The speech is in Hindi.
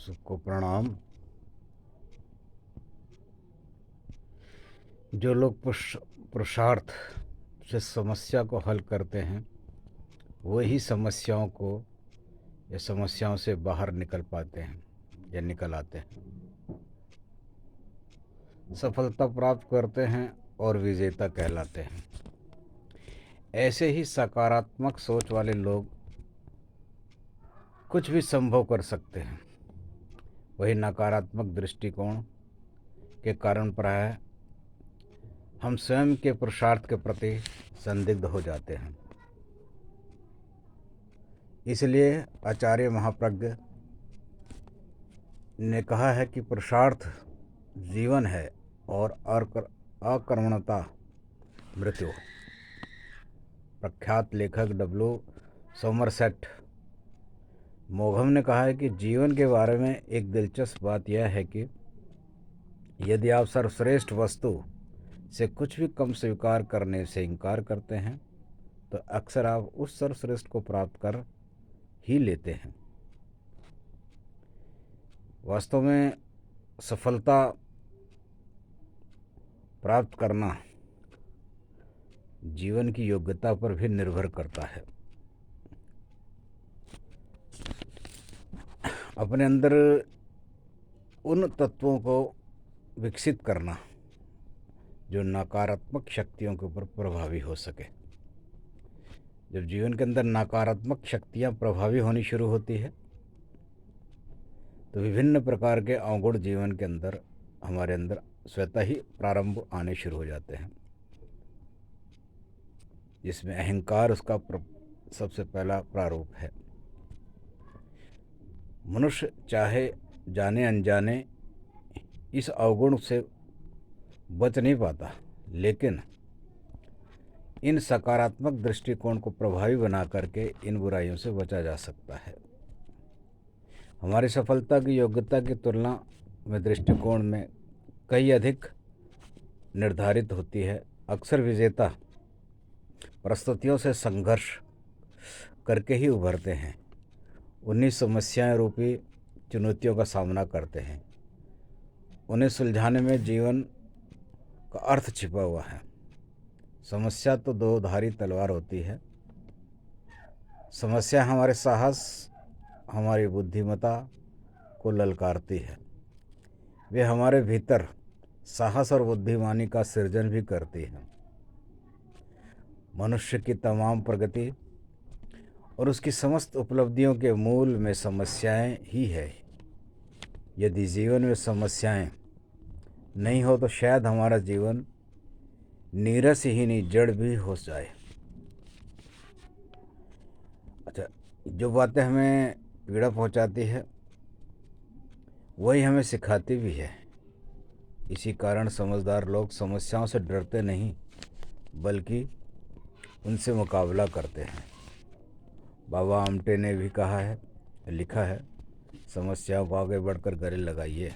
सबको प्रणाम। जो लोग पुरुषार्थ से समस्या को हल करते हैं वही समस्याओं को या समस्याओं से बाहर निकल पाते हैं या निकल आते हैं, सफलता प्राप्त करते हैं और विजेता कहलाते हैं। ऐसे ही सकारात्मक सोच वाले लोग कुछ भी संभव कर सकते हैं। वही नकारात्मक दृष्टिकोण के कारण प्रायः हम स्वयं के पुरुषार्थ के प्रति संदिग्ध हो जाते हैं। इसलिए आचार्य महाप्रज्ञ ने कहा है कि पुरुषार्थ जीवन है और अकर्मण्यता मृत्यु। प्रख्यात लेखक डब्ल्यू सोमरसेट मौघम ने कहा है कि जीवन के बारे में एक दिलचस्प बात यह है कि यदि आप सर्वश्रेष्ठ वस्तु से कुछ भी कम स्वीकार करने से इनकार करते हैं तो अक्सर आप उस सर्वश्रेष्ठ को प्राप्त कर ही लेते हैं। वास्तव में सफलता प्राप्त करना जीवन की योग्यता पर भी निर्भर करता है। अपने अंदर उन तत्वों को विकसित करना जो नकारात्मक शक्तियों के ऊपर प्रभावी हो सके। जब जीवन के अंदर नकारात्मक शक्तियां प्रभावी होनी शुरू होती है तो विभिन्न प्रकार के अवगुण जीवन के अंदर हमारे अंदर स्वतः ही प्रारंभ आने शुरू हो जाते हैं, जिसमें अहंकार उसका सबसे पहला प्रारूप है। मनुष्य चाहे जाने अनजाने इस अवगुण से बच नहीं पाता, लेकिन इन सकारात्मक दृष्टिकोण को प्रभावी बना करके इन बुराइयों से बचा जा सकता है। हमारी सफलता की योग्यता की तुलना में दृष्टिकोण में कई अधिक निर्धारित होती है। अक्सर विजेता परिस्थितियों से संघर्ष करके ही उभरते हैं, उन्हीं समस्याएं रूपी चुनौतियों का सामना करते हैं। उन्हें सुलझाने में जीवन का अर्थ छिपा हुआ है। समस्या तो दो धारी तलवार होती है। समस्या हमारे साहस, हमारी बुद्धिमत्ता को ललकारती है। वे हमारे भीतर साहस और बुद्धिमानी का सृजन भी करती है। मनुष्य की तमाम प्रगति और उसकी समस्त उपलब्धियों के मूल में समस्याएं ही है। यदि जीवन में समस्याएं नहीं हो तो शायद हमारा जीवन नीरस ही नहीं जड़ भी हो जाए। अच्छा, जो बातें हमें पीड़ा पहुंचाती है वही हमें सिखाती भी है। इसी कारण समझदार लोग समस्याओं से डरते नहीं बल्कि उनसे मुकाबला करते हैं। बाबा आमटे ने भी कहा है, लिखा है, समस्याओं को आगे बढ़कर गले लगाइए।